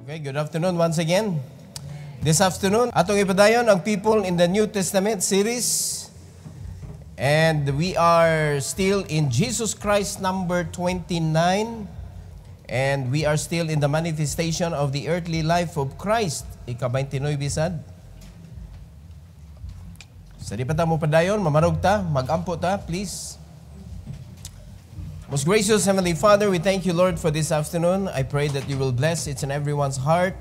Okay, good afternoon once again. This afternoon, atong ipadayon ang People in the New Testament series. And we are still in Jesus Christ number 29. And we are still in the manifestation of the earthly life of Christ. Ika-29 bisad. Sa di pa ta mo padayon, mamarog ta, mag-ampo ta, please. Most gracious Heavenly Father, we thank you, Lord, for this afternoon. I pray that you will bless each and everyone's heart.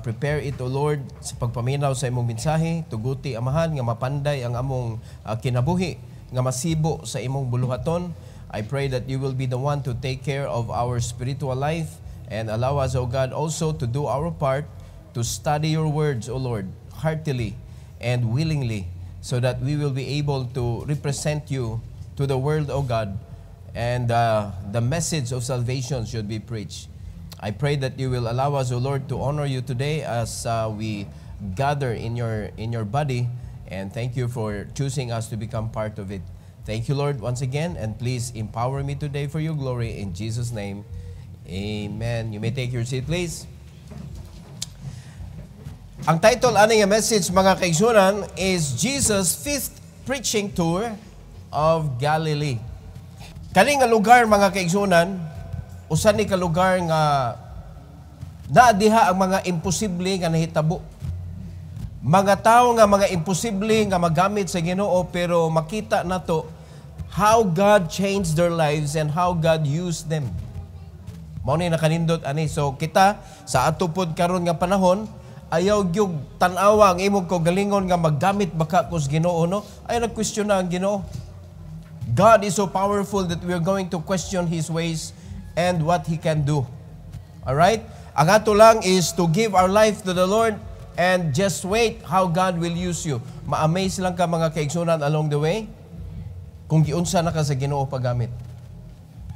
Prepare it, O Lord, sa pagpaminaw sa imong mensahe. Tuguti, Amahan, nga mapanday ang among kinabuhi, nga masibo sa imong buluhaton. I pray that you will be the one to take care of our spiritual life and allow us, O God, also to do our part to study your words, O Lord, heartily and willingly, so that we will be able to represent you to the world, O God, and the message of salvation should be preached. I pray that you will allow us, O Lord, to honor you today as we gather in your body, and thank you for choosing us to become part of it. Thank you, Lord, once again, and please empower me today for your glory. In Jesus' name, amen. You may take your seat, please. Ang title ani nga message, mga kaigsunan, is Jesus' Fifth Preaching Tour of Galilee. Kani nga lugar, mga kaigsunan, usa ni ka lugar nga naadiha ang mga imposible nga nahitabo. Mga tao nga mga imposible nga magamit sa Ginoo, pero makita nato how God changed their lives and how God used them. Mao ni nakanindot ani. So kita sa ato pod karon nga panahon, ayaw gyud tan-awa ang imong kaugalingon nga maggamit baka kus Ginoo, no? Ay nag-question na ang Ginoo. God is so powerful that we are going to question His ways and what He can do. Alright? Ang ato lang is to give our life to the Lord and just wait how God will use you. Ma-amaze lang ka, mga kaigsunan, along the way kung giunsa na ka sa Ginoo paggamit.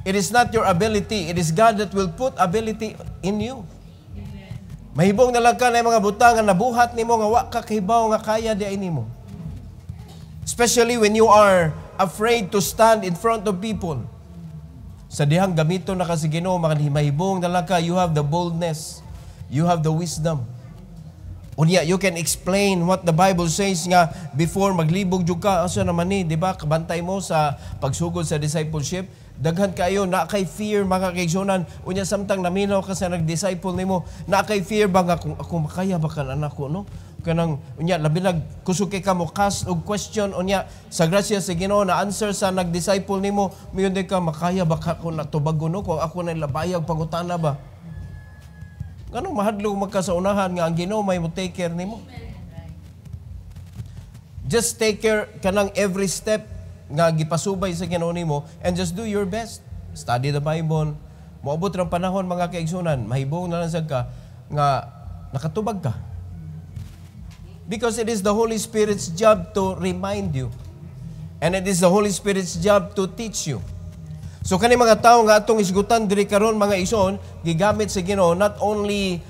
It is not your ability. It is God that will put ability in you. Mahibong na lang ka na mga butangan na buhat nimo nga wa ka kahibaw nga kaya di ay nimo. Especially when you are afraid to stand in front of people. Sa dihang gamito na kasi Ginoo, mahibong na lang ka, you have the boldness, you have the wisdom. Unya, you can explain what the Bible says nga before maglibog jud ka, asa naman ni, di ba? Kabantay mo sa pagsugod sa discipleship, daghan kayo na kay fear, mga kaigsunan. Unya, samtang naminaw ka sa nag-disciple nimo, na kay fear ba nga kung ako makaya ba kan anak ko, no? Kanang unya labi nag kusog ka mo cast og question unya sa grasya sa Ginoo na answer sa nag-disciple nimo, miyon ka makaya ba ka ko natubago, no? Kung ako na labayag pangutana ba? Ganong mahadlong magka sa unahan nga ang Ginoo may mo take care nimo. Just take care kanang every step nga gipasubay sa Ginoo nimo and just do your best. Study the Bible. Moabot ra panahon, mga kaigsunan, mahibong na lang sad ka nga nakatubag ka. Because it is the Holy Spirit's job to remind you. And it is the Holy Spirit's job to teach you. So kani mga tao nga atong isgutan diri karon, mga ison, gigamit sa Ginoo not only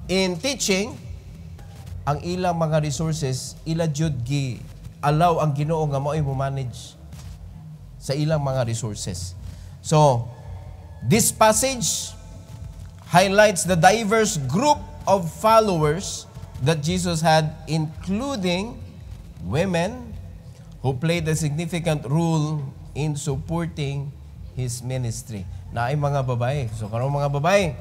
in teaching, ang ilang mga resources, ila jud gi allow ang Ginoo nga mao'y mo manage sa ilang mga resources. So, this passage highlights the diverse group of followers that Jesus had, including women who played a significant role in supporting His ministry. Na ay mga babae. So karong mga babae,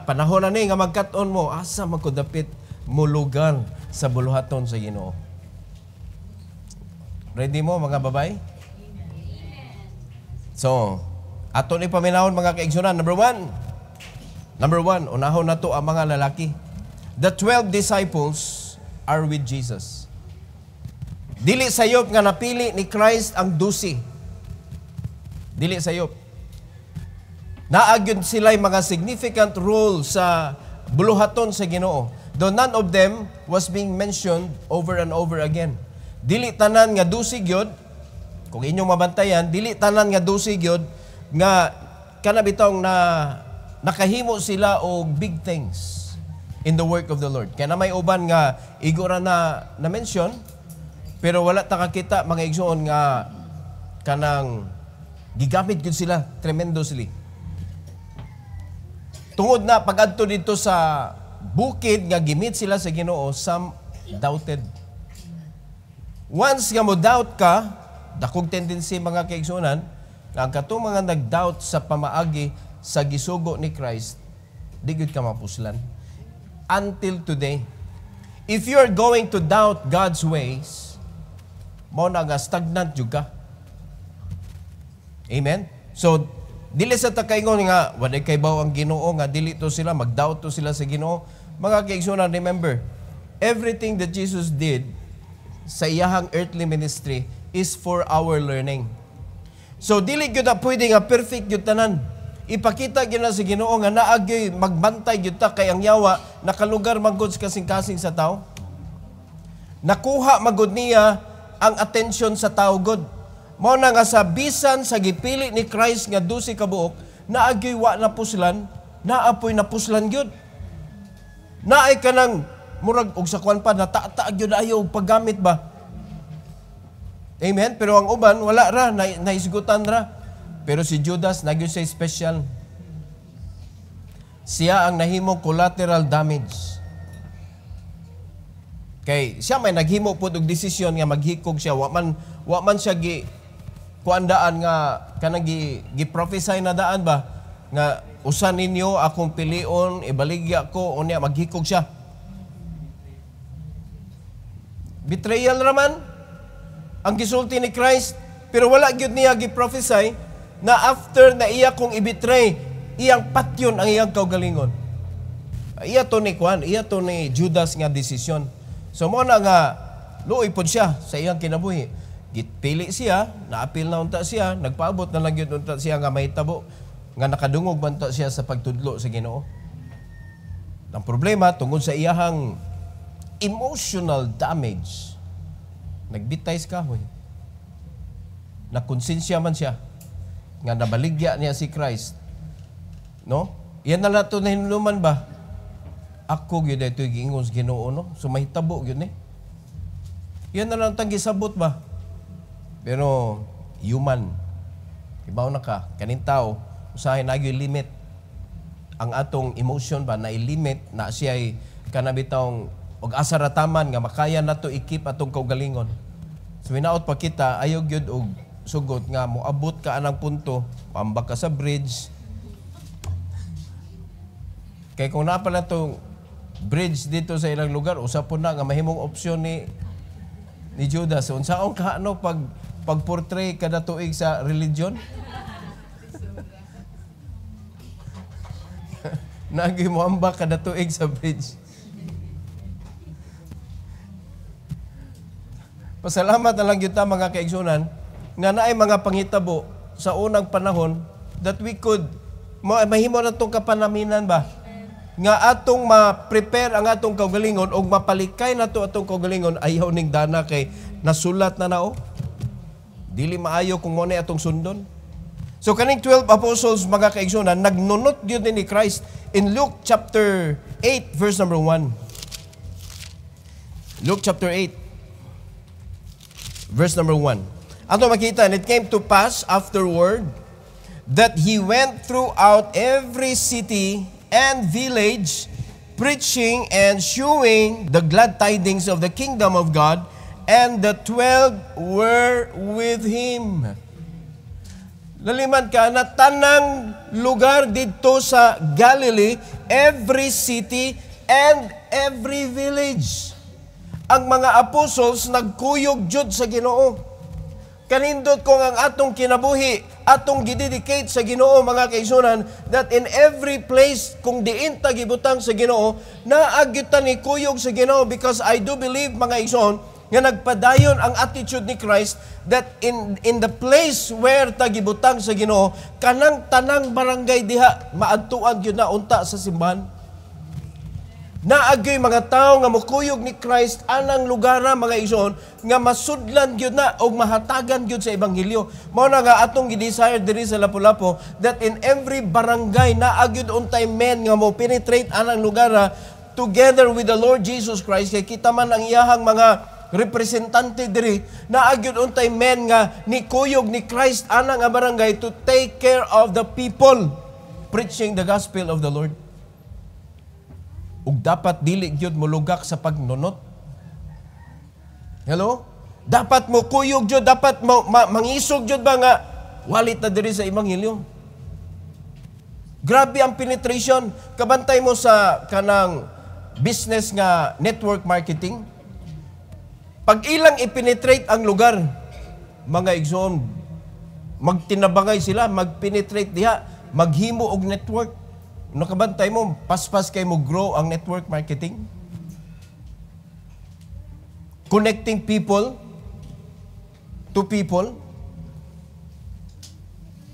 panahon na ni nga magkat-on mo, asa magkudapit mulugan sa buluhaton sa Ginoo. Ready mo, mga babae? So, ato ni paminahon, mga kaigsunan. Number one, unahon na to ang mga lalaki. The 12 disciples are with Jesus. Dili sayop nga napili ni Christ ang 12. Dili sayop. Naagyod sila'y mga significant role sa buluhaton sa Ginoo. Though none of them was being mentioned over and over again. Dili tanan nga 12 gyud, kung inyong mabantayan, dili tanan nga 12 gyud nga kanabitong na nakahimo sila og big things in the work of the Lord. Kaya na may uban nga igora na mention, pero wala ta kakita, mga igsoon, nga kanang gigamit gyud sila tremendously. Tungod na pag-adto dito sa bukid nga gimit sila sa Ginoo, some doubted. Once nga mo doubt ka, dakog tendency mga kaigsunan, nga ang katong mga nag-doubt sa pamaagi sa gisugo ni Christ, di gyud ka mapuslan. Until today, if you're going to doubt God's ways, mo na nga stagnant jud ka. Amen? So, dili sa takaingon nga, waday kay baw ang Ginoo, nga dili to sila, mag-doubt to sila sa Ginoo. Mga kaigsunan, remember, everything that Jesus did sa iyahang earthly ministry is for our learning. So, dili gyud na pwede nga perfect gyud tanan. Ipakita gyud na sa Ginoo nga naagyoy magbantay gyud ta kay ang yawa nakalugar magud kasing-kasing sa tao. Nakuha magud niya ang attention sa tao gud. Mao na nga sa bisan sa gipili ni Christ nga 12 ka buok, naagyoy wa na puslan, naapoy na puslan gyud. Naay kanang murag og sa kwan pa natata gyud ayo og paggamit ba. Amen. Pero ang uban wala ra, naisgutan ra. Pero si Judas, nagyo siya special. Siya ang nahimong collateral damage. Kay siya may naghimo po og desisyon nga maghikog siya. Wa man siya kuandaan nga kanang gi-prophesy na daan ba nga usan ninyo akong pilion, ibaligya ko unya maghikog siya. Betrayal raman ang gisulti ni Christ, pero wala gyud niya gi-prophesy na after na iya kong ibitray, iyang patyon ang iyang kaugalingon. Iya to ni Judas nga desisyon. So mo na nga luoy pod siya sa iyang kinabuhi. Gitpili siya, naapil na unta siya, nagpaabot na lang yun unta siya nga mahitabo nga nakadungog man ta siya sa pagtudlo sa Ginoo. Ang problema tungod sa iyahang emotional damage, nagbitay sa kahoy. Nakonsensya man siya nga nabaligya niya si Christ. No? Yan na lang ito na hinuman ba? Ako yun ito yung giingon sa Ginoo, no? So mahitabo yun eh. Yan na lang itang gisabot ba? Pero human. Ibaw na ka, kanin tao, usahin na yung limit. Ang atong emotion ba, na i-limit na siya ay kanabitang og asarataman nga makaya na to ikip atong kaugalingon. So minaot pa kita, ayaw gyud og sugot nga moabot ka anang punto, pambak ka sa bridge. Kay kung napala to bridge dito sa ilang lugar, usa po na nga mahimong opsyon ni Judas. Unsaon ka ano pag-portray kada tuig sa religion? Nagi mo ambak kada tuig sa bridge. Pasalamat na lang yun ta mga kaigsunan nga naay mga panghitabo sa unang panahon that we could mahimo na itong kapanaminan ba nga atong ma-prepare ang atong kaugalingon o mapalikay na to atong kaugalingon ayaw ning dana kay nasulat na nao. Dili maayo kung mo na atong sundon. So kaning 12 apostles mga kaigsunan nagnunot yun ni Christ in Luke chapter 8 verse number 1. Luke chapter 8 verse number 1. Ato makita, and it came to pass afterward that he went throughout every city and village, preaching and shewing the glad tidings of the kingdom of God, and the 12 were with him. Laliman ka na tanang lugar dito sa Galilee, every city and every village. Ang mga apostles nagkuyog jud sa Ginoo. Kanindot ko ang atong kinabuhi, atong gidedicate sa Ginoo mga kaigsunan, that in every place kung diin ta gibutang sa Ginoo, naagyud ta ni kuyog sa Ginoo, because I do believe mga igsoon nga nagpadayon ang attitude ni Christ that in the place where ta gibutang sa Ginoo, kanang tanang barangay diha maadtuan gyud na unta sa simbahan. Naagyoy mga tao nga mukuyog ni Christ anang lugar na mga igsoon nga masudlan gyud na og mahatagan gyud sa ebanghelyo. Mao na nga atong gi-desire diri sa Lapu-Lapu that in every barangay naagyod untay men nga mo penetrate anang lugar na together with the Lord Jesus Christ. Kay kita man ang iyahang mga representante diri naagyod untay men nga ni kuyog ni Christ anang barangay to take care of the people. preaching the gospel of the Lord. Ug dapat dili gyud mulugak sa pagnunot. Hello? Dapat mo kuyog gyud, dapat mo mangisog gyud ba nga walit na diri sa ebanghelyo. Grabe ang penetration. Kabantay mo sa kanang business nga network marketing. Pag ilang ipenetrate ang lugar, mga igsoon, magtinabangay sila, magpenetrate diha, maghimo og network. Nakabantay mo, paspas kay mo grow ang network marketing. Connecting people to people.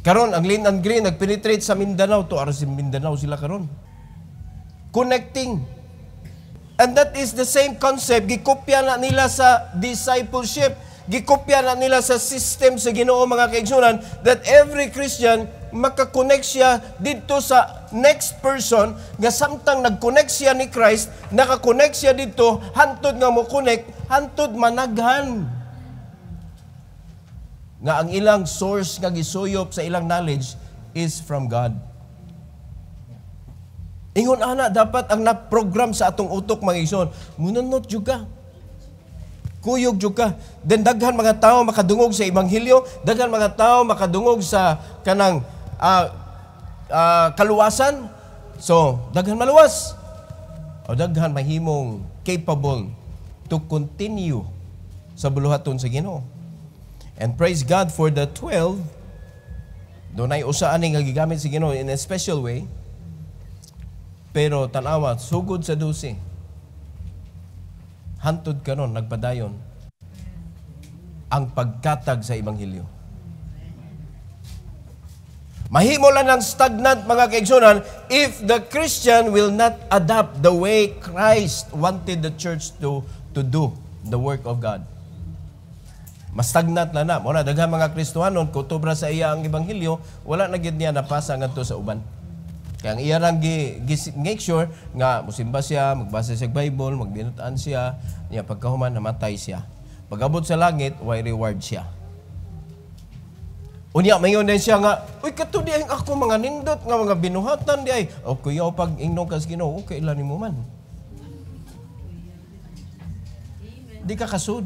Karon ang Lean and Green nagpenetrate sa Mindanao to aras Mindanao sila karon. Connecting. And that is the same concept gikopya na nila sa discipleship. Gikopya na nila sa system sa Ginoo mga kaigsunan that every Christian makakonect siya dito sa next person nga samtang nag-connect siya ni Christ, nakakonect siya dito, hantod nga mo connect, hantod managhan. Nga ang ilang source nga gisuyop sa ilang knowledge is from God. Ingon ana dapat ang na-program sa atong utok mga igsoon, mununot jud ka. Kuyog jud ka. Then daghan mga tao makadungog sa ebanghelyo, daghan mga tao makadungog sa kanang kaluwasan. So, daghan maluwas. O daghan mahimong capable to continue sa buluhaton sa Ginoo. And praise God for the 12. Dunay usa ani nga gigamit sa Ginoo in a special way. Pero tanawa, sugod sa 12. Hantod karon nagpadayon ang pagkatag sa ebanghelyo. Mahimo lang ng stagnant mga kaigsunan if the Christian will not adapt the way Christ wanted the church to do the work of God. Mas stagnant na. Muna daghang mga Kristohanon kutubra sa iya ang ebanghelyo, wala na gid niya napasa ngadto sa uban. Kaya ang iya rang make sure nga musimba siya, magbasa siya Bible, magbinutaan siya, niya pagkahuman namatay siya. Pag-abot sa langit, way reward siya. Unya mayon din siya nga, uy kato di ang ako mga nindot nga mga binuhatan di ay. O kuyaw pag ingnon kas Ginoo, okay lang nimo man. Di ka kasud.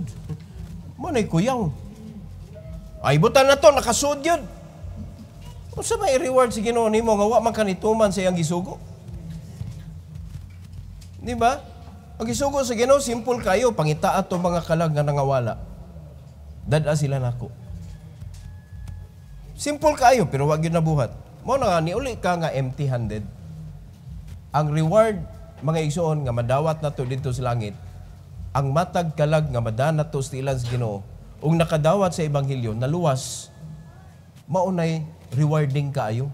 Mo nay kuyaw. Ay butan na to nakasud yun. Unsa may reward si Ginoo nimo nga wa man kanituman sa iyang gisugo? Di ba? Ang gisugo sa Ginoo simple kayo, pangita ato mga kalag nga nangawala. Dad-a sila nako. Simple kayo pero wa gyud nabuhat. Mo na nga niuli ka nga empty-handed. Ang reward mga igsoon nga madawat nato dito sa langit, ang matag kalag nga madana to sa ilang sa Ginoo, ug nakadawat sa ebanghelyo naluwas, maunay rewarding kaayo.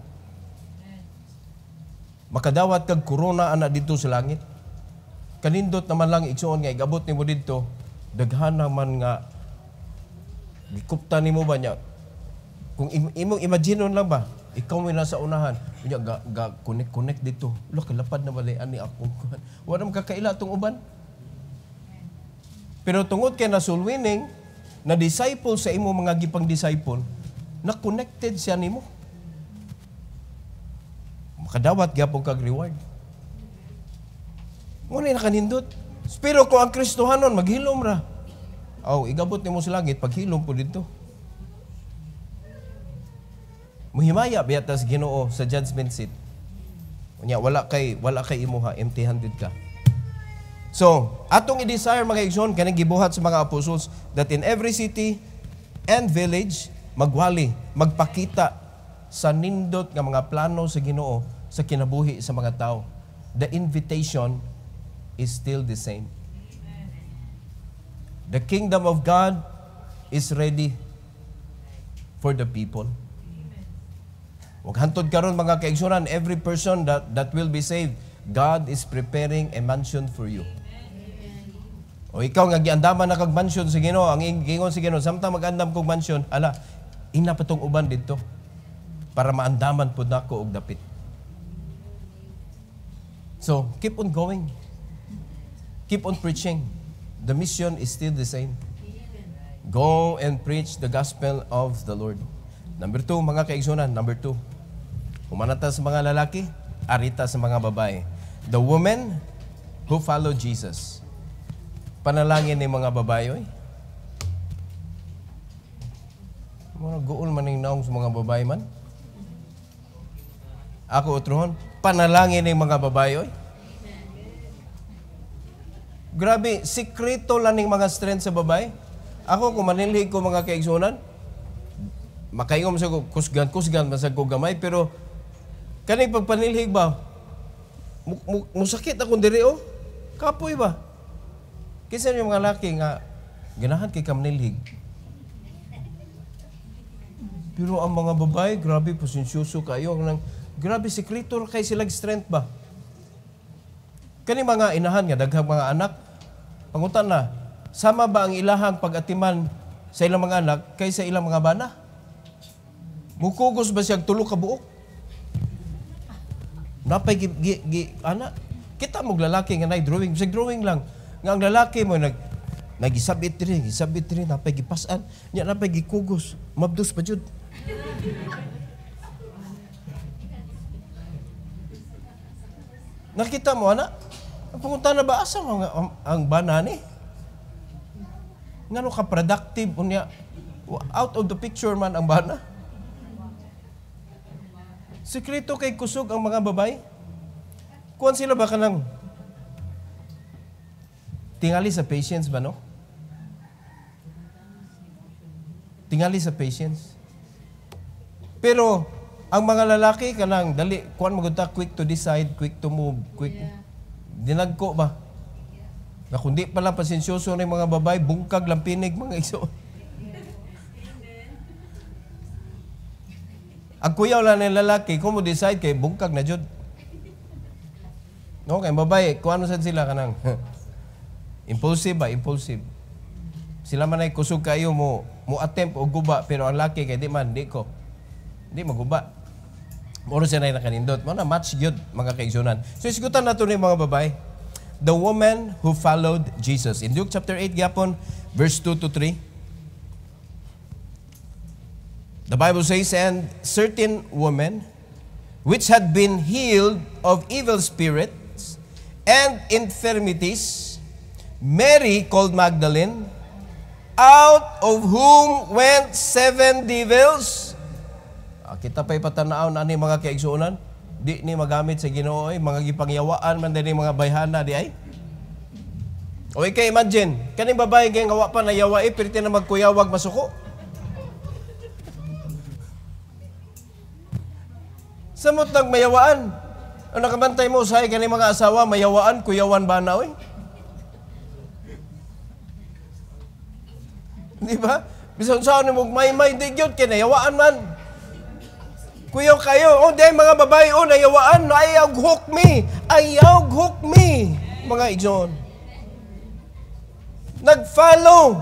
Makadawat kag corona ana dito sa langit. Kanindot naman lang igsoon nga igabot nimo didto, daghan naman nga gikupta nimo ba niya. Kung imong imagine lang ba, ikaw may nasa unahan, unya ga connect dito. Lo kalapad na bali ani ako. Wala man kakaila tong uban. Pero tungod kay na soul winning, na disciple sa imo mga gipang disciple, na connected siya nimo. Makadawat gyapon kag reward. Ngunit nakanindot. Pero kung ang Kristohanon maghilom ra, igabot nimo sa langit paghilom po dito. Muhimaya biyatas Ginoo sa judgment seat. Unya wala kay imuha, empty-handed ka. So, atong i-desire mga igsoon kanang gibuhat sa mga apostles that in every city and village magwali, magpakita sa nindot nga mga plano sa Ginoo sa kinabuhi sa mga tao. The invitation is still the same. The kingdom of God is ready for the people. Wag hantod karon mga kaigsunan, every person that will be saved, God is preparing a mansion for you. O ikaw nga giandaman na kag mansion sa Ginoo, ang ingon sa Ginoo, samtang mag-andam kog mansion, ina pa tong uban dito para maandaman pud nako og dapit. So, keep on going. Keep on preaching. The mission is still the same. Go and preach the gospel of the Lord. Number 2, mga kaigsunan, number 2. Humanata sa mga lalaki, arita sa mga babae. The women who follow Jesus. Panalangin ni mga babae, oy. Mga guol man yung naong sa mga babae man. Ako utrohon, panalangin ni mga babae, oy. Grabe, sikreto lang ng mga strength sa babae. Ako, kung manilhig ko mga kaigsunan, makaingom sa kusgan, masag ko gamay, pero kaning pagpanilhig ba, musakit akong diri, oh. Kapoy ba? Kisa yung mga laki nga, ganahan kay kamnilhig. Pero ang mga babae, grabe, pasensyoso kayo. Grabe, sikreto kay silang strength ba? Kani mga inahan nga, daghang mga anak, pangutan na, sama ba ang ilahang pag-atiman sa ilang mga anak kaysa ilang mga bana? Mukugos ba siyang tulo ka buok? Napay anak, kita mong lalaki nga drawing, sa drawing lang. Nga ang lalaki mo nagisabit rin, napay gipasan, nya napay gikugos, mabdos pa jud. Nakita mo, anak? Ang punta na ba asa ang bana ni? Ngano ka productive unya out of the picture man ang bana? Sekreto kay kusog ang mga babae. Kuan sila ba kanang tingali sa patience ba, no? Tingali sa patience. Pero ang mga lalaki kanang dali kuan magudta, quick to decide, quick to move, quick. Dinagko ba? Na kundi pala pasensyoso ng mga babae, bungkag lang pinig mga iso. Ang kuyaw lang ng lalaki, kung mo decide kay bungkag na jud. No, kay babae, kung ano sad sila kanang impulsive ba? Impulsive. Sila man ay kusog kayo mo attempt o guba, pero ang laki kay di ko. Di maguba. Moro siya na nakanindot. Mo na match gyud mga kaigsunan. So isgutan nato ni mga babae. The woman who followed Jesus. In Luke chapter 8 gyapon verse 2 to 3. The Bible says, and certain women which had been healed of evil spirits and infirmities, Mary called Magdalene, out of whom went 7 devils. Kita pa'y patanaon ani mga kaigsuonan, di ni magamit sa Ginoo mga gipangyawaan man din mga bayhana di ay. O kay imagine, kaning babae kay ngawa pa na yawa pirti na magkuyawag masuko. Samot nag mayawaan. Ang nakabantay mo sa kaning mga asawa mayawaan, kuyawan ba na oy? Di ba? Bisan sa ni mo may di gyud kay nayawaan man. Kuyaw kayo, dahil mga babae, nayawaan, ayaw hook me, mga igsoon. Nag-follow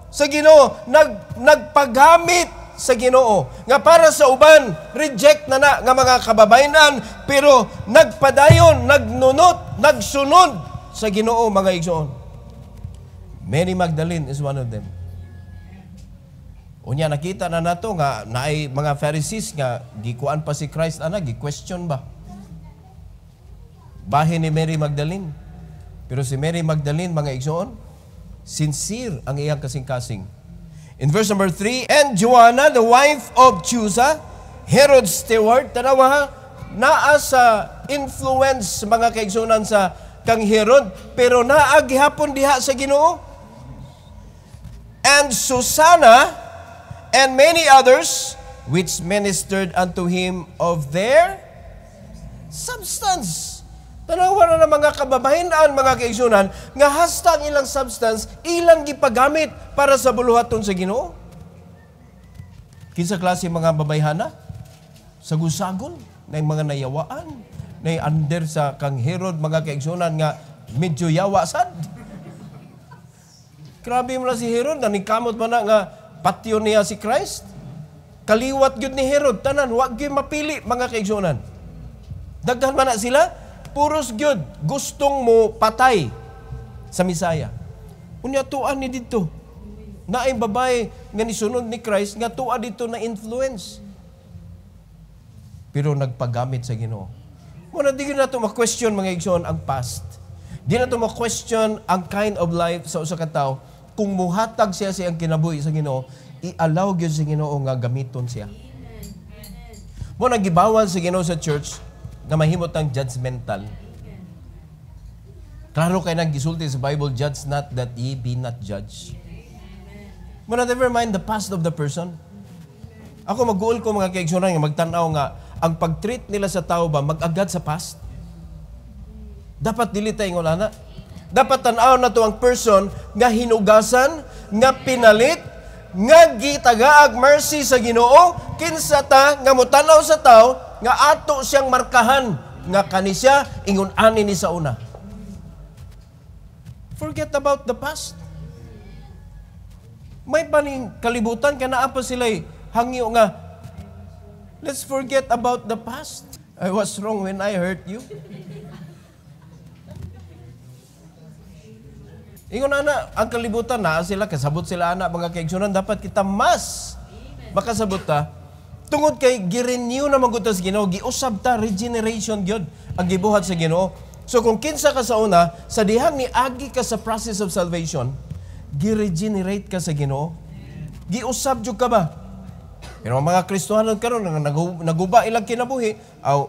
sa Ginoo, nagpagamit sa Ginoo. Nga para sa uban, reject na nga mga kababayanan, pero nagpadayon, nagnunot, nagsunod sa Ginoo, mga igsoon. Mary Magdalene is one of them. Unya nakita na nato nga naay mga Pharisees nga gikuan pa si Christ gi-question ba? Bahin ni Mary Magdalene. Pero si Mary Magdalene mga igsoon, sincere ang iyang kasing-kasing. In verse number 3, and Joanna, the wife of Chuza, Herod's steward, tanawa ha, naa sa influence mga kaigsunan sa kang Herod, pero naa gihapon diha sa Ginoo. And Susanna, and many others which ministered unto him of their substance. Tanawa na ng mga kababahinan, mga kaigsunan, nga hasta ang ilang substance, ilang gipagamit para sa buluhaton sa Ginoo. Kinsa klase mga babayhana? Sagol-sagol, na mga nayawaan, na under sa kang Herod, mga kaigsunan, nga medyo yawa sad. Grabe mo na si Herod, nanikamot man na nga patio niya si Christ. Kaliwat gyud ni Herod tanan, wa gyud mapili mga kaigsunan. Daghan man na sila, puros gyud gustong mo patay sa Misaya. Unya tuan ni didto. Naay babae nga nisunod ni Christ nga tuwa dito na influence. pero nagpagamit sa Ginoo. Muna, di na ito ma-question mga igsoon ang past. Di na ito ma-question ang kind of life sa usa ka tawo. Kung muhatag siya siyang kinabuhi sa Ginoo, i-allow gyud sa Ginoo nga gamiton siya. Muna, gibawal sa Ginoo sa church na mahimot ang judgmental. Klaro kay naggisulti sa Bible, judge not that ye be not judged. Muna, never mind the past of the person. Ako mag-uul ko mga kaigsunan nga magtanaw nga ang pag-treat nila sa tao ba mag-agad sa past? Dapat dili tayo ngulana. Dapat tanaw na to ang person nga hinugasan, nga pinalit, nga gitagaag mercy sa Ginoo, kinsa ta nga mutanaw sa tao nga ato siyang markahan nga kanisya ingon ani ni sa una. Forget about the past. May paning kalibutan ka na apa sila'y hangyo nga, let's forget about the past. I was wrong when I hurt you. Ingon na, ang kalibutan na sila, kasabot sila anak, mga kaigsunan, dapat kita mas makasabot ta. Tungod kay girenew na magutas Ginoo, giusab ta, regeneration gyud ang gibuhat sa Ginoo. So kung kinsa ka sa una, sa dihang ni agi ka sa process of salvation, gi-regenerate ka sa Ginoo. Giusab jud ka ba? Pero mga Kristohanon karon naguba ilang kinabuhi, aw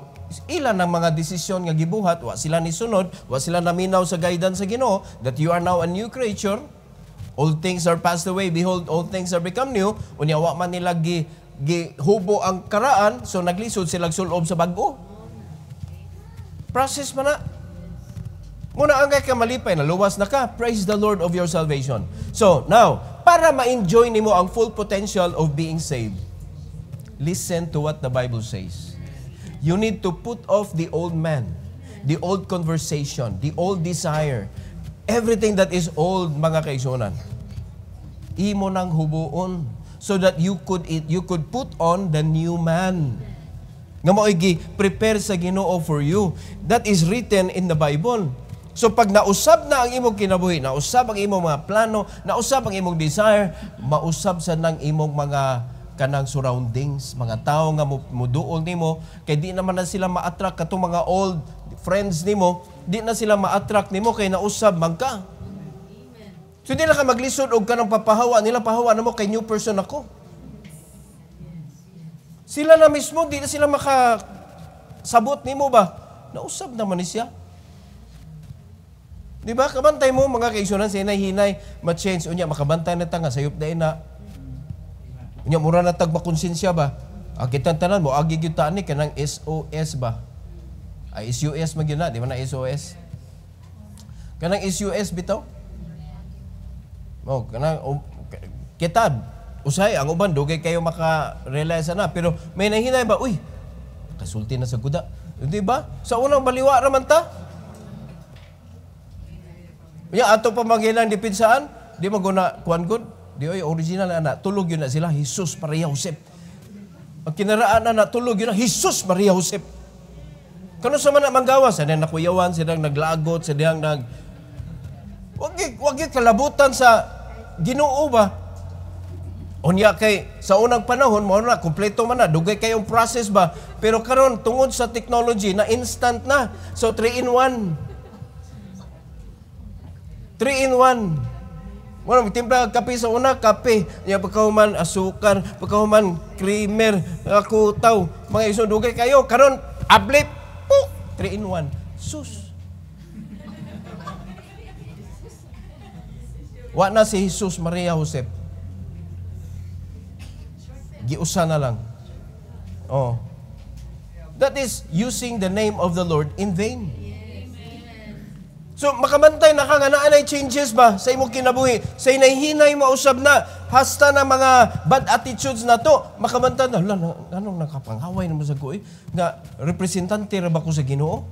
ilan ang mga desisyon nga gibuhat, wa sila ni sunod, wa sila naminaw sa guidance sa Ginoo that you are now a new creature. All things are passed away, behold all things are become new. Unya wa man nila gihubo ang karaan, so naglisod sila sulob sa bag-o. Process man na. Muna ang kay kamalipay, naluwas na ka. Praise the Lord of your salvation. So, now, para ma-enjoy nimo ang full potential of being saved, listen to what the Bible says. You need to put off the old man, the old conversation, the old desire, everything that is old, mga kaigsunan. Imo nang hubuon so that you could put on the new man. Nga mo prepare sa Ginoo for you. That is written in the Bible. So pag nausab na ang imong kinabuhi, nausab ang imong mga plano, nausab ang imong desire, mausab sa nang imong mga kanang surroundings, mga tao nga muduol nimo, kay di naman na sila ma-attract katong mga old friends nimo, di na sila ma-attract nimo kay nausab man ka. So di na ka maglisod og kanang papahawa, nila pahawa namo kay new person ako. Sila na mismo, di na sila makasabot nimo ba? Nausab naman ni siya. Di ba? Kabantay mo, mga kaigsunan, sinay-hinay, ma-change. Unya, makabantay na ta nga, sayop na ina. Unya, mura na tagmakonsensya ba? Kitang tanan mo, agi yung taan ni, kanang SOS ba? Ay, SUS mag yun na, di ba na SOS? Kanang SUS bitaw? Kanang, kita, usay, ang uban, dugay kayo maka-realize na. Pero may nahinay ba, uy, kasulti na sa guda. Di ba? Sa unang baliwa naman ta. Ya ato pamagilang dipinsaan, di maguna kuan gud. Di oy original na tulog yun na sila, Jesus Maria Josep. Ang kinaraan na tulog yun na Jesus Maria Josep. Kano sa man manggawas, sa nakuyawan, silang naglagot, silang wag kalabutan sa Ginoo ba? Unya kay sa unang panahon mo na kumpleto man na, dugay kayong process ba? Pero karon tungod sa technology na instant na. So 3 in 1. 3 in 1. Wala, magtimpla kape sa una, kape. Pagkahuman, asukar. Pagkahuman, creamer, kutaw. Mga iso, dugay kayo. Karon, ablip. 3 in 1. Sus. Wa na si Jesus Maria Josep. Giusa na lang. Oh. That is using the name of the Lord in vain. So, makamantay na ka nga naanay changes ba sa imong kinabuhi? Sa inayhinay mausab na, hasta na mga bad attitudes na to, makamantay na, anong nakapanghaway naman sa ko nga representante ra ba ko sa Ginoo?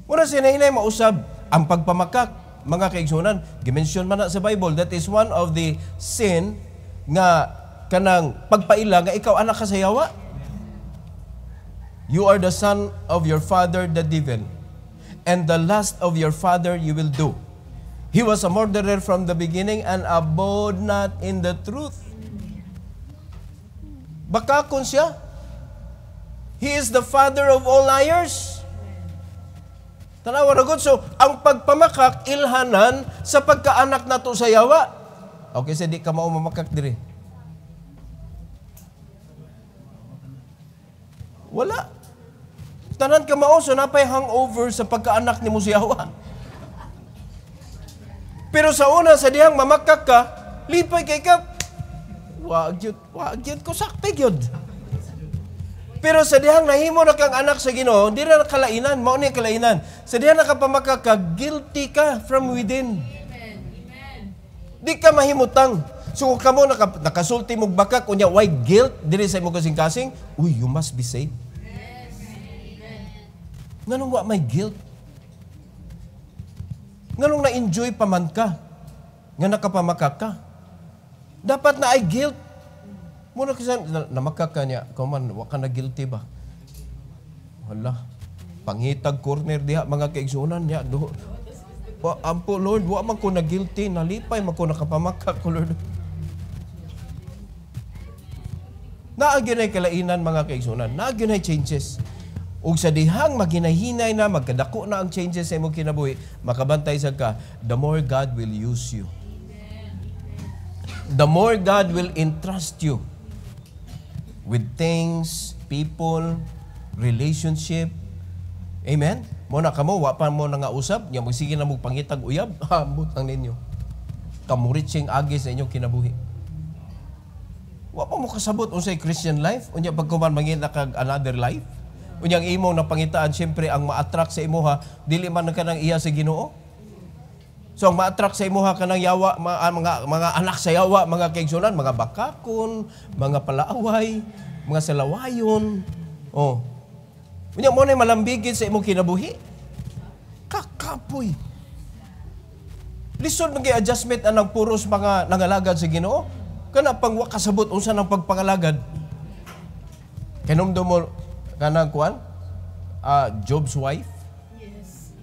Muna sa inayhinay mausab, ang pagpamakak, mga kaigsunan, gimension man na sa Bible, that is one of the sin nga kanang pagpaila nga ikaw anak ka sa yawa. You are the son of your father, the devil. And the lust of your father you will do. He was a murderer from the beginning and abode not in the truth. Bakakon siya. He is the father of all liars. Tanawa na gud. So, ang pagpamakak, ilhanan sa pagkaanak nato sa yawa. Okay, sa di ka mao mamakak diri. Wala. Tanan ka mao, so napay hangover sa pagkaanak ni mo sa yawa. Pero sa una, sa dihang mamakak ka, lipay kay ka, wag yun ko sakpig yun. Pero sa dihang nahimo na kang anak sa Ginoo, di na kalainan, mao ni kalainan. Sa dihang nakapamakak ka, guilty ka from within. Di ka mahimutang. So kung kamo nakasulti mong bakak, unya, why guilt? Dili sa imo kasing-kasing, uy, you must be saved. Nganong wa may guilt? Nganong na-enjoy pa man ka? Nga nakapamakak ka? Dapat na ay guilt. Muna kasi namakak ka niya, man, wa ka na guilty ba? Hala, panghitag corner diha, mga kaigsunan niya. Ampo, Lord, wa man ko na guilty, nalipay man ko nakapamakak ko, Lord. Naaginay kalainan, mga kaigsunan. Naaginay changes. Ug sa dihang maginahinay na, magkadako na ang changes sa imong kinabuhi, makabantay sa ka, the more God will use you. The more God will entrust you with things, people, relationship. Amen? Muna ka mo, wa pa mo na nga usap, nga magsige na mo pangitag uyab, ambot lang ninyo. Kamuritsing agi sa inyong kinabuhi. Wa pa mo kasabot unsay Christian life, unya pagkuman mangita kag another life. Unyang imo na pangitaan, siyempre, ang ma-attract sa imo ha, dili man ka ng iya sa Ginoo. So, ang ma-attract sa imo ha, ka ng yawa, mga anak sa yawa, mga kaigsunan, mga bakakon, mga palaaway, mga salawayon. Oh. Unyang mo na malambigin sa imo kinabuhi. Kakapoy. Lisod mag-i-adjustment ang puros mga nangalagad sa Ginoo. Kana pang wakasabot, unsa ng pagpangalagad. Kanumdo mo, kanang kuan? Job's wife? Yes.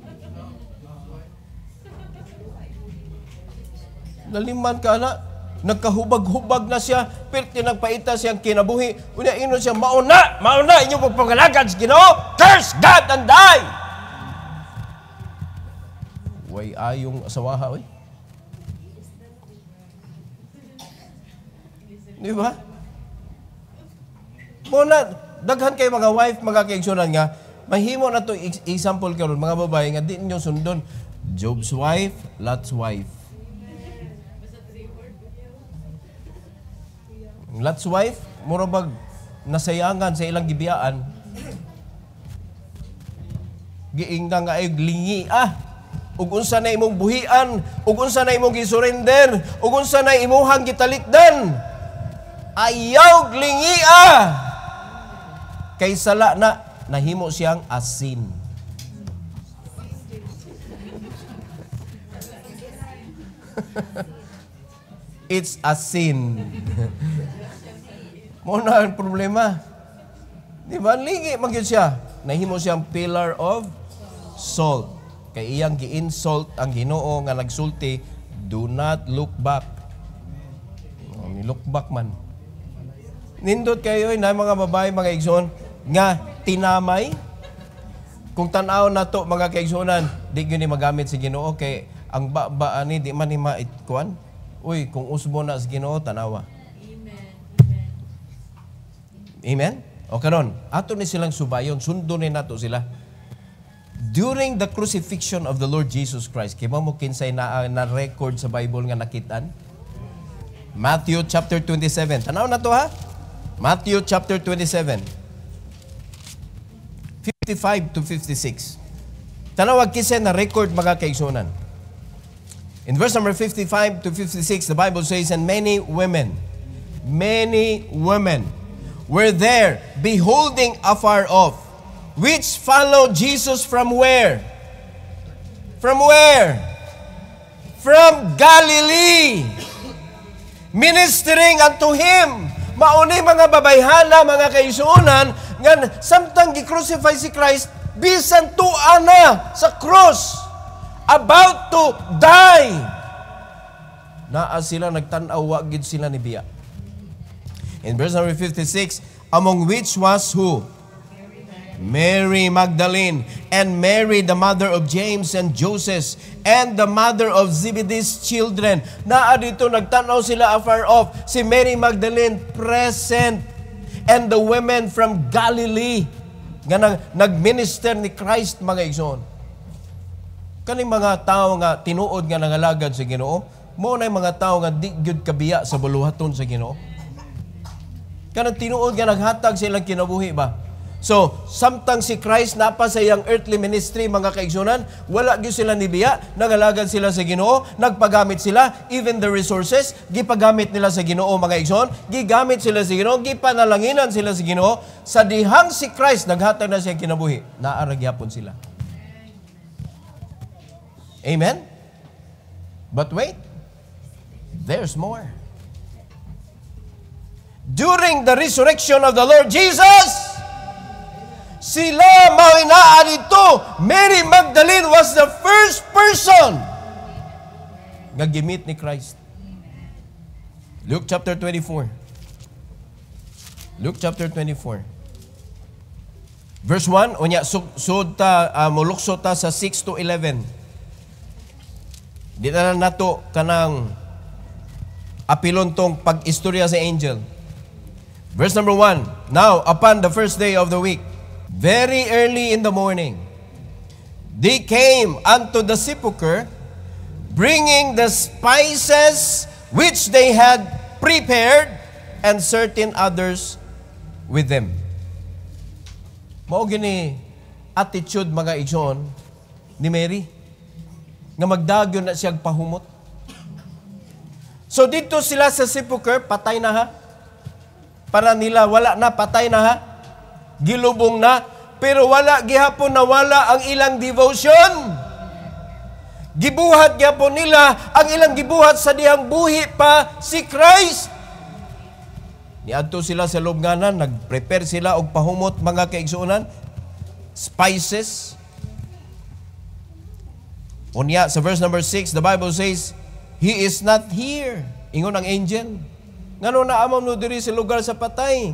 Naliman ka na, nagkahubag-hubag na siya, pero tinagpaita siyang kinabuhi. Unya, ino siya, mauna, inyong pagpangalagad sa Ginoo, curse God and die! Way ayong asawaha, oy. Di ba? Muna, daghan kay mga wife, mga kaigsunan nga, mahimo na to example karon mga babae nga di ninyo sundon. Job's wife, Lot's wife. Lot's wife, mura bag nasayangan sa ilang gibiyaan. Giingna nga ay lingi ug unsa na imong buhian, ug unsa na imong gisurrender, ug unsa na imuhang gitalikdan. Ayaw lingi kay sala na nahimo siyang asin. It's asin. Muna ang problema. Di ba? Ligi magyud siya. Nahimo siyang pillar of salt. Kay iyang gi-insult ang Ginoo nga nagsulti, do not look back. Ni-look back man. Nindot kayo na mga babae, mga igsoon, nga tinamay. Kung tanaw na to mga kaigsunan, di yun magamit sa Ginoo kay ang ani di man ni maitkuan. Uy, kung usbo na sa Ginoo, tanawa. Amen. Amen? O karon, ato ni silang subayon, sundo ni nato sila. During the crucifixion of the Lord Jesus Christ, kaya mo kinsay na record sa Bible nga nakitaan? Matthew chapter 27. Tanaw na to ha? Matthew chapter 27. 55 to 56. Tanawag kisay na record mga kaigsunan. In verse number 55 to 56, the Bible says, and many women were there, beholding afar off, which followed Jesus from where? From where? From Galilee, ministering unto Him. Mauni mga babayhana, mga kaisunan, nga samtang gi-crucify si Christ, bisan tuwa na sa cross, about to die. Naa sila nagtanaw, wagid sila ni Biya. In verse number 56, among which was who? Mary Magdalene, and Mary, the mother of James and Joseph, and the mother of Zebedee's children. Naa dito, nagtanaw sila afar off. Si Mary Magdalene, present. And the women from Galilee, nga nagminister ni Christ, mga igsoon. Kaning mga tao nga tinuod nga nangalagad sa Ginoo, mo na mga tao nga di gyud kabiya sa buluhaton sa Ginoo. Kanang tinuod nga naghatag sa ilang kinabuhi ba? So, samtang si Christ napa sa iyang earthly ministry, mga kaigsunan, wala gyud sila nibiya, nangalagad sila sa Ginoo, nagpagamit sila, even the resources, gipagamit nila sa Ginoo, mga igsoon, gigamit sila sa Ginoo, gipanalanginan sila sa Ginoo, sa dihang si Christ naghatag na siya kinabuhi, naaragyapon sila. Amen? But wait, there's more. During the resurrection of the Lord Jesus, sila mahinaan ito. Mary Magdalene was the first person nga gimit ni Christ. Luke chapter 24. Luke chapter 24. Verse 1, unya muluksot ta sa 6 to 11. Di na nato kanang apilon tong pag-istorya sa angel. Verse number 1, now upon the first day of the week, very early in the morning, they came unto the sepulchre, bringing the spices which they had prepared, and certain others with them. Mao gini attitude, mga igsoon, ni Mary, nga magdagyon na siyang pahumot. So dito sila sa sepulchre, patay na ha. Para nila, wala na, patay na ha. Gilubong na, pero wala gihapon na wala ang ilang devotion. Gibuhat gihapon nila ang ilang gibuhat sa dihang buhi pa si Christ. Niadto sila sa lubnganan, nag-prepare sila og pahumot, mga kaigsuonan, spices. Unya sa verse number 6, the Bible says, He is not here. Ingon ang angel. Ngano na amam no diri sa lugar sa patay?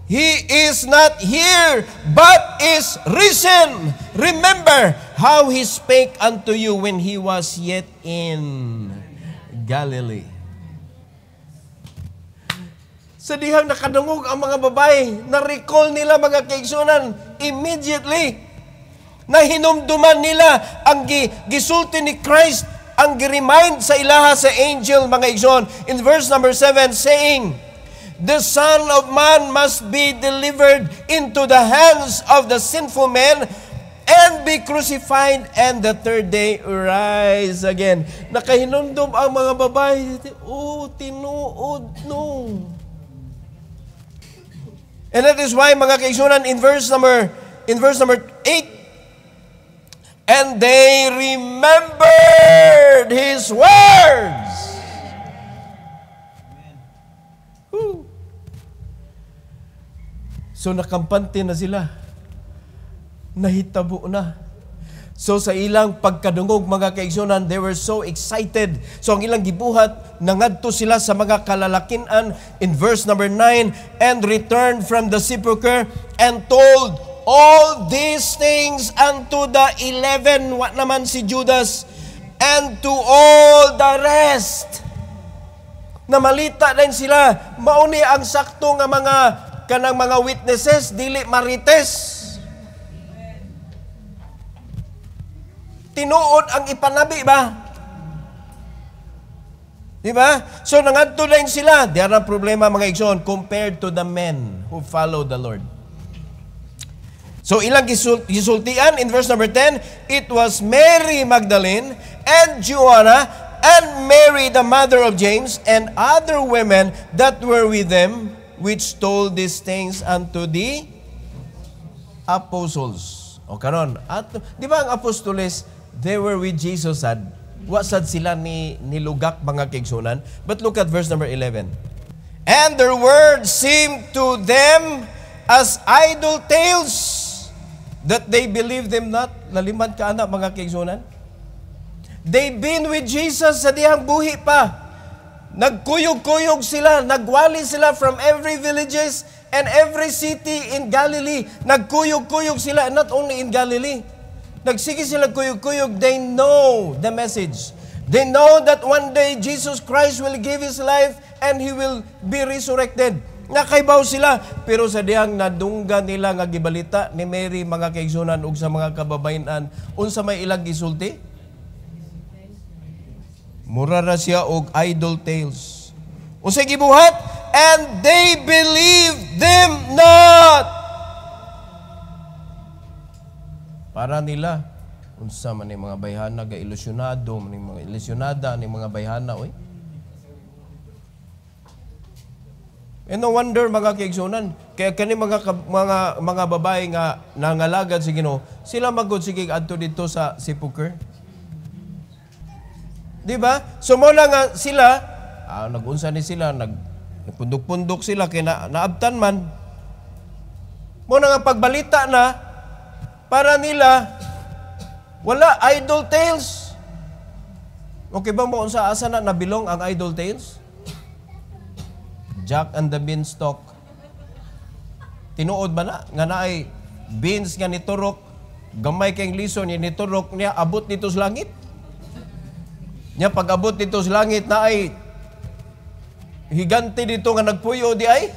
He is not here, but is risen. Remember how He spake unto you when He was yet in Galilee. Sa dihang nakadungog ang mga babae, na-recall nila, mga kaigsunan, immediately, na hinumduman nila ang gisulti ni Christ, ang gi-remind sa ilaha sa angel, mga igsoon, in verse number 7, saying, the Son of Man must be delivered into the hands of the sinful men and be crucified, and the third day rise again. Nakahinumdum ang mga babae, tinuod no. And that is why, mga kaigsunan, in verse number 8, and they remembered His words. Whew. So nakampante na sila. Nahitabo na. So sa ilang pagkadungog, mga kaigsunan, they were so excited. So ang ilang gibuhat, nangadto sila sa mga kalalakinan in verse number 9, and returned from the sepulchre and told all these things unto the 11, what naman si Judas, and to all the rest. Namalita din sila, mauni ang sakto nga kanang mga witnesses, dili marites. Tinuod ang ipanabi ba? Di ba? So nangadto din sila. Di ang problema, mga igsoon, compared to the men who follow the Lord. So ilang gisultian in verse number 10, it was Mary Magdalene and Joanna and Mary the mother of James and other women that were with them, which told these things unto the apostles. O karon, di ba ang apostoles, they were with Jesus sad. Wasad sila ni lugak, mga kaigsunan. But look at verse number 11. And their words seemed to them as idle tales, that they believed them not. Laliman ka, anak, mga kaigsunan. They've been with Jesus sa dihang buhi pa. Nagkuyog-kuyog sila, nagwali sila from every villages and every city in Galilee. Nagkuyog-kuyog sila, not only in Galilee. Nagsige sila kuyog-kuyog. They know the message. They know that one day Jesus Christ will give His life and He will be resurrected. Nakaibaw sila, pero sa diyang nadungga nila nga gibalita ni Mary, mga kaigsunan, ug sa mga kababayan, unsa may ilang gisulti? Mura ra siya og idle tales. Unsa gibuhat? And they believed them not. Para nila, unsa man ni mga bayhana ga ilusyonado, man ni mga ilusyonada ni mga bayhana, oy. And no wonder, mga kaigsunan, kaya kani mga babae nga nangalagad si Ginoo, sila magud sige adto dito sa sepulchre. Di ba? So mo lang nga sila, nagunsa ni sila, nagpundok-pundok sila, kaya naabtan man. Mo na nga pagbalita na, para nila, wala idle tales. Okay ba mo unsa asa na nabilong ang idle tales? Jack and the Beanstalk. Tinuod ba na? Nga naay beans nga niturok, gamay kayong lison, yung niturok niya, abot dito sa langit. Niya pag-abot dito sa langit na ay higante dito nga nagpuyo di ay.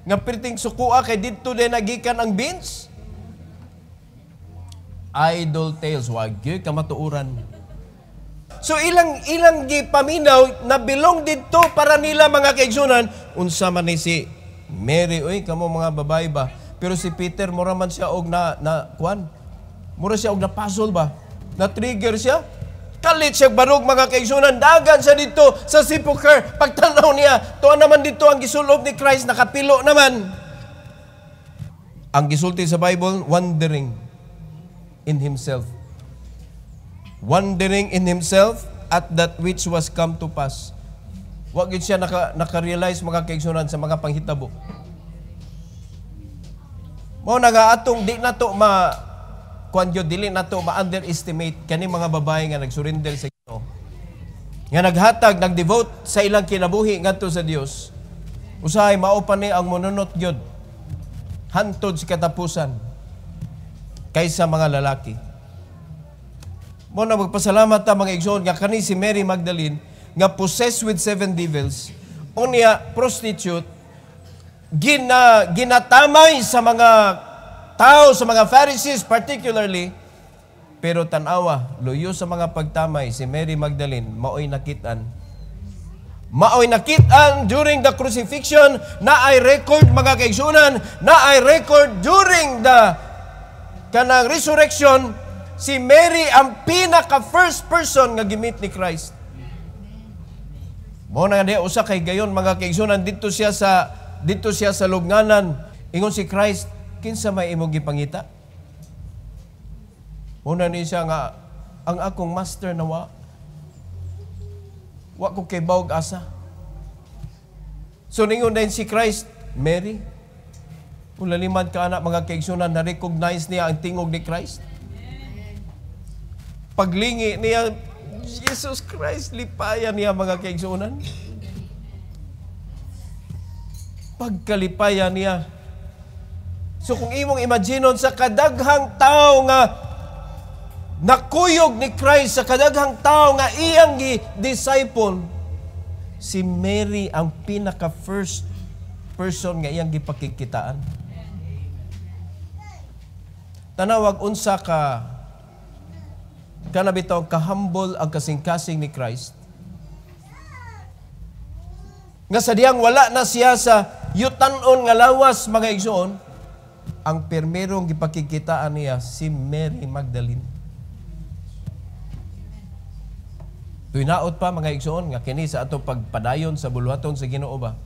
Nga perting sukua kay dito din nagikan ang beans. Idle tales, wag gyud ka matuuran. So ilang gipaminaw na bilong dito para nila, mga kaigsunan, unsa man ni si Mary, oy kamo mga babae ba? Pero si Peter mura man siya og mura siya og na puzzle ba? Na trigger siya. Kalit siya barog, mga kaigsunan, dagan siya dito sa sepulchre. Pagtanaw niya, tuwa naman dito ang gisulob ni Christ, nakapilo naman. Ang gisulti sa Bible, wondering in himself. Wondering in himself at that which was come to pass. Wag yun siya naka-realize, mga kaigsunan, sa mga panghitabo. Mo nga atong di na to dili na to ma-underestimate kani mga babae nga nagsurrender sa Ginoo. Nga naghatag, nag-devote sa ilang kinabuhi ngadto sa Dios. Usahay mao pa ni ang monunot gyud hantod sa katapusan kaysa mga lalaki. Mo na magpasalamat ta, mga igsoon, nga kani si Mary Magdalene nga possessed with 7 devils, unya prostitute, ginatamay sa mga tao, sa mga Pharisees particularly, pero tanawa, luyo sa mga pagtamay, si Mary Magdalene, maoy nakitaan. Maoy nakitaan during the crucifixion, na ay record, mga kaigsunan, na ay record during the kanang resurrection. Si Mary ang pinaka-first person nga gimit ni Christ. Mo na nga usa kay gayon, mga kaigsunan, dito siya sa lubnganan. Ingon si Christ, kinsa may imong gipangita? Una ni siya nga, ang akong master na wa ko kay bawg asa. So ningon din si Christ, Mary, ulaliman ka anak, mga kaigsunan, na-recognize niya ang tingog ni Christ. Paglingi niya, Jesus Christ, lipayan niya, mga kaigsunan. Pagkalipayan niya. So kung imong imaginon, sa kadaghang tao nga nakuyog ni Christ, sa kadaghang tao nga iyang disciple, si Mary ang pinaka-first person nga iyang gipakikitaan. Tanawag unsa kanabitaw kahambol ang kasing-kasing ni Christ. Nga sa diyang wala na siya sa yutanon nga lawas, mga igsoon, ang permerong gipakikitaan niya si Mary Magdalene. Tuinaot pa, mga igsoon, nga kini sa atong pagpadayon sa buluhaton sa Ginoo ba,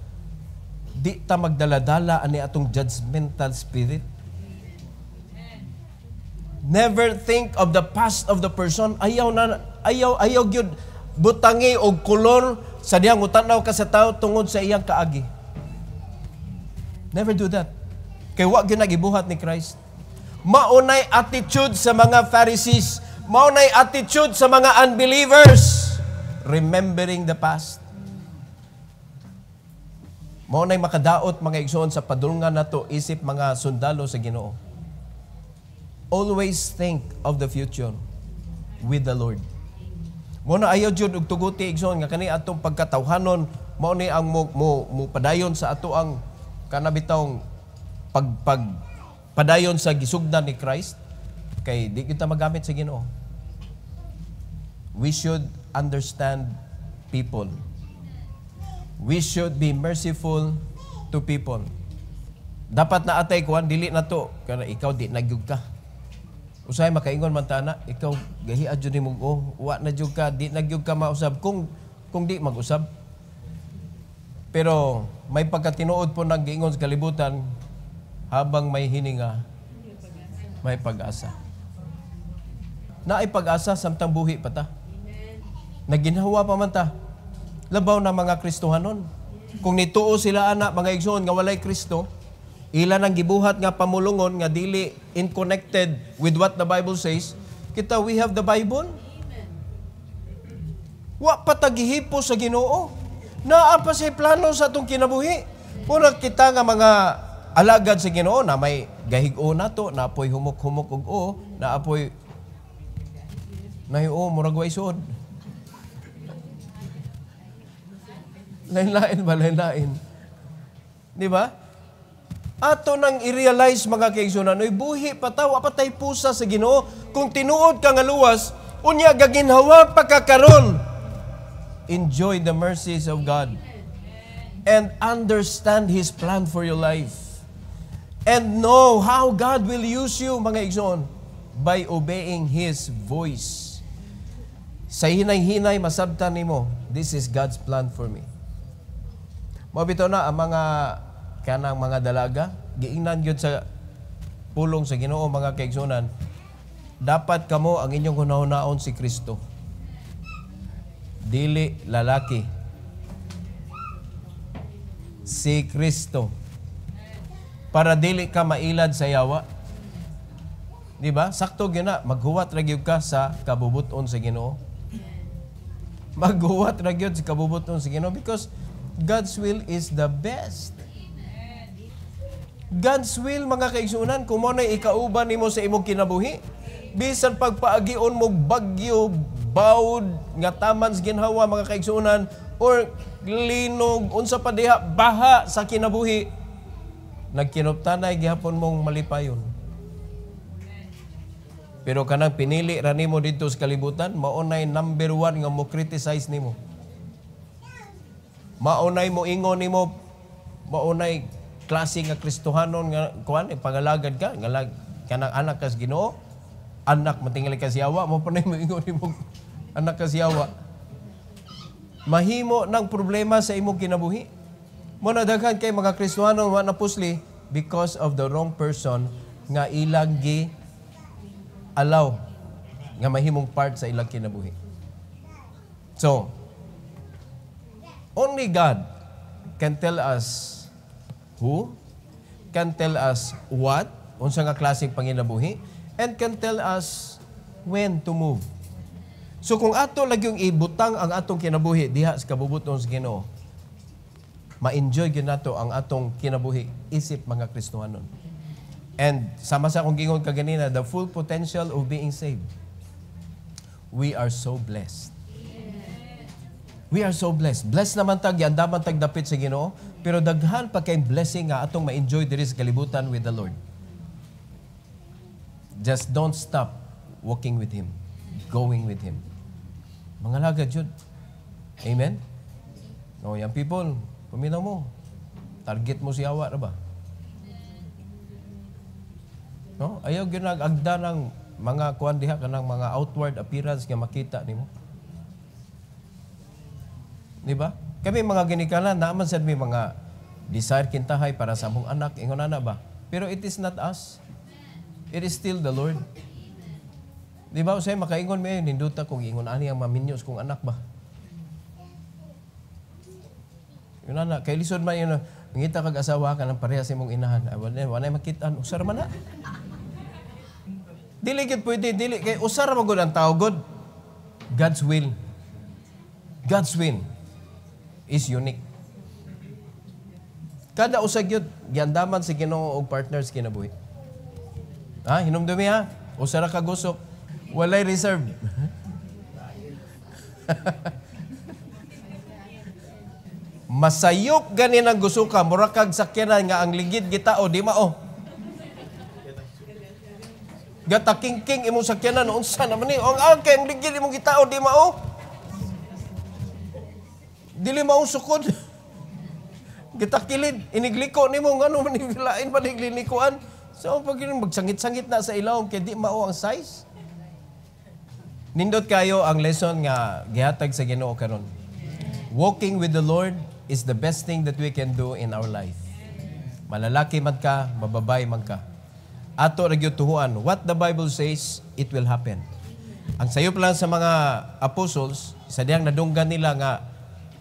di ta magdaladala ani atong judgmental spirit. Never think of the past of the person. Ayaw gyud butangi og kolor sa diyang utanaw ka sa tao tungod sa iyang kaagi. Never do that. Kay wa gyud nagibuhat ni Christ. Maunay attitude sa mga Pharisees, maunay attitude sa mga unbelievers, remembering the past. Mao nay makadaot mga igsoon sa padulngan nato isip mga sundalo sa Ginoo. Always think of the future with the Lord. Mo na ayaw jud og tuguti igsoon nga kani atong pagkatawhanon mao ni ang mo padayon sa ato ang kanabitawng padayon sa gisugdan ni Christ kay di kita magamit sa Ginoo. We should understand people. We should be merciful to people. Dapat na atay kuan dili na to kana ikaw di nagyug ka. Usay makaingon man tana, ikaw gahiad jud nimo wa na jud ka, di nagyug ka mausab kung di mag-usab. Pero may pagkatinuod po nang giingon sa kalibutan, habang may hininga, may pag-asa. Naay pag-asa samtang buhi pa ta. Naginhawa pa man ta. Labaw na mga Kristohanon. Kung nituo sila anak mga igsoon nga walay Kristo, ila nang gibuhat nga pamulungon nga dili in connected with what the Bible says, kita we have the Bible. Wa patagihipo sa Ginoo. Naa pa say plano sa atong kinabuhi. Muna kita nga mga alagad sa Ginoo na may gahig-o nato, na apoy humok-humok og o, na apoy nahiyo murag way suod. Lain-lain ba? Lain-lain. Di ba? Ato nang i-realize mga kaigsunan, oy buhi pataw, apatay pusa sa Ginoo. Kung tinuod ka nga luwas, unya gaginhawa pa ka karon. Enjoy the mercies of God. And understand His plan for your life. And know how God will use you, mga igsoon, by obeying His voice. Sa hinay-hinay, masabtan nimo, this is God's plan for me. Mabito na ang kanang mga dalaga, giingnan gyud sa pulong sa Ginoo mga kaigsunan. Dapat kamo ang inyong hunahunahon si Kristo. Dili lalaki. Si Kristo. Para dili ka mailad sa yawa. Di ba? Sakto gyud na maghuwat ra gyud ka sa kabubuton sa Ginoo. Maghuwat ra gyud sa kabubuton sa Ginoo because God's will is the best. God's will, mga kaigsunan, kung mo na ikauban nimo sa imong kinabuhi, bisan pagpaagion mo bagyo, bawd, nga taman sa ginhawa, mga kaigsunan, or linog, unsa pa diha, baha sa kinabuhi, nagkinuptanay, gihapon mong malipayon. Pero kanang pinili ra nimo dito sa kalibutan, maunay number 1 nga mo criticize nimo. Maunay mo ingon nimo, maunay klase nga Kristohanon nga kuan pangalagad ka, nga kanang anak kas Ginoo, anak matingali ka siyawa, mo panay mo ingon nimo anak kas siyawa. Mahimo ng problema sa imong kinabuhi. Mo na daghan kay mga Kristohanon wa na pusli because of the wrong person nga ilang gi allow nga mahimong part sa ilang kinabuhi. So, only God can tell us who, can tell us what, unsa nga klaseng panginabuhi, and can tell us when to move. So kung ato lagyong ibutang ang atong kinabuhi diha sa kabubuton sa Ginoo, ma-enjoy gyud nato ang atong kinabuhi isip mga Kristohanon. And sama sa akong gingon kaganina, the full potential of being saved. We are so blessed. We are so blessed. Blessed naman tag, yandaman tag dapit sa Ginoo, pero daghan pa kay blessing nga atong ma-enjoy diri sa kalibutan with the Lord. Just don't stop walking with Him, going with Him. Mga lagad yun. Amen? No, young people, paminaw mo. Target mo si Awa, ba? No? Ayaw ginag-agda ng mga kuwan diha kanang mga outward appearance nga makita nimo. Di ba? Kami mga ginikanan, naaman sad may mga desire kintahay para sa among anak, ingon ana ba? Pero it is not us. It is still the Lord. Di ba? Usay makaingon may ninduta kung ingon ani ang maminyos kong anak ba? Yun ana, kay lisod man yun, ngita kag asawa ka ng pareha sa imong inahan. Wala makita, usar man na. Dili gid pwede, dili kay usar man gud ang tao god. God's will. God's will is unique. Kada usag yun, giandaman si Ginoo og partners kinabuhi. Ha? Hinumdumi ha? Usa ra ka gusok. Walay reserve. Masayop ganin ang gusuka, mura kag sakyanan nga ang ligid gitao, di mao. Gatakingking imong sakyanan, unsa naman ni? Ang ang ligid imong gitao, di mao. Dili mao sukod. Gitakilid, inigliko nimo ngano man lain pa niglinikuan. So pag magsangit-sangit na sa ilawom kay di mao ang size. Nindot kayo ang lesson nga gihatag sa Ginoo karon. Walking with the Lord is the best thing that we can do in our life. Malalaki man ka, mababay man ka. Ato ra gyud tuhuan, what the Bible says, it will happen. Ang sayop lang sa mga apostles, sa diyang nadunggan nila nga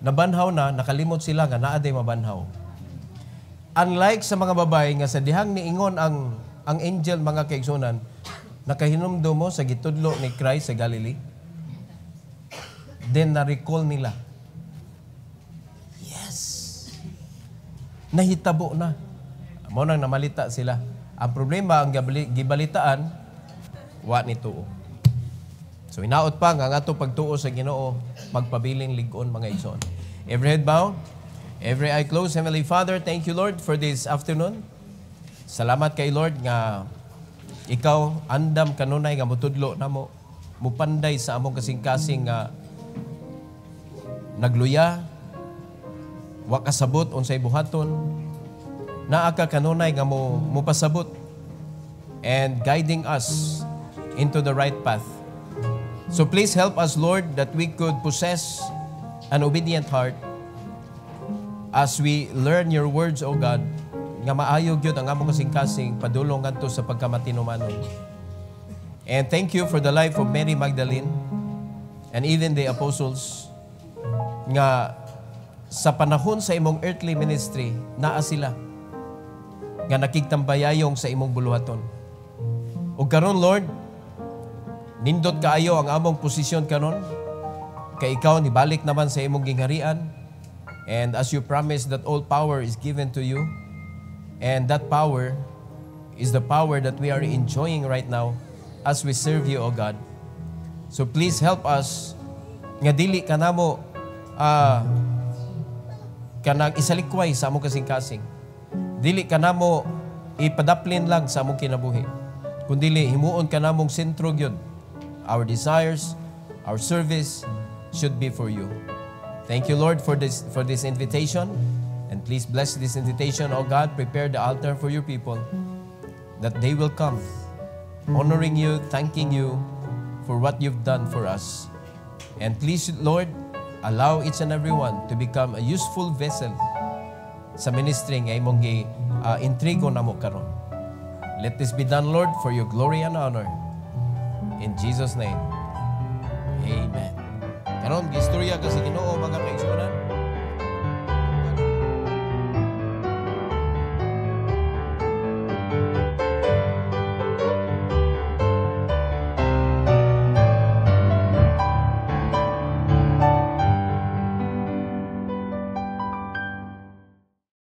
nabanhaw na, nakalimot sila nga naa day mabanhaw. Unlike sa mga babay nga sa dihang niingon ang angel mga kaigsunan, nakahinumdum mo sa gitudlo ni Christ sa Galilee, then na-recall nila. Yes! Nahitabo na. Mo nang namalita sila. Ang problema, ang gibalitaan, wa ni tuo. So inaot pa nga ato pagtuo sa Ginoo, magpabiling lig-on mga igsoon. Every head bowed, every eye closed. Heavenly Father, thank you Lord for this afternoon. Salamat kay Lord nga ikaw andam kanunay nga mutudlo namo, mupanday sa among kasing-kasing nga nagluya, wa kasabot unsay buhaton, naa ka kanunay nga mo pasabot and guiding us into the right path. So please help us, Lord, that we could possess an obedient heart as we learn your words, O God, nga maayo gyud ang among kasing-kasing padulong ngadto sa pagkamatinumanon. And thank you for the life of Mary Magdalene and even the apostles nga sa panahon sa imong earthly ministry naa sila nga nakigtambayayong sa imong buluhaton. Ug karon Lord, nindot kaayo ang among posisyon karon kay ikaw nibalik naman sa imong gingharian, and as you promised that all power is given to you, and that power is the power that we are enjoying right now as we serve you, O God. So please help us nga dili kanamo kanang isalikway sa among kasing-kasing. Dili kanamo ipadaplin lang sa among kinabuhi, kundili himuon kanamong sentro gyud. Our desires, our service should be for you. Thank you, Lord, for this invitation. And please bless this invitation, O God. Prepare the altar for your people, that they will come, honoring you, thanking you for what you've done for us. And please, Lord, allow each and every one to become a useful vessel sa ministry nga imong intrigo namo karon. Let this be done, Lord, for your glory and honor. In Jesus' name, amen. Karon, gistorya kasi Ginoo mga kaigsuonan.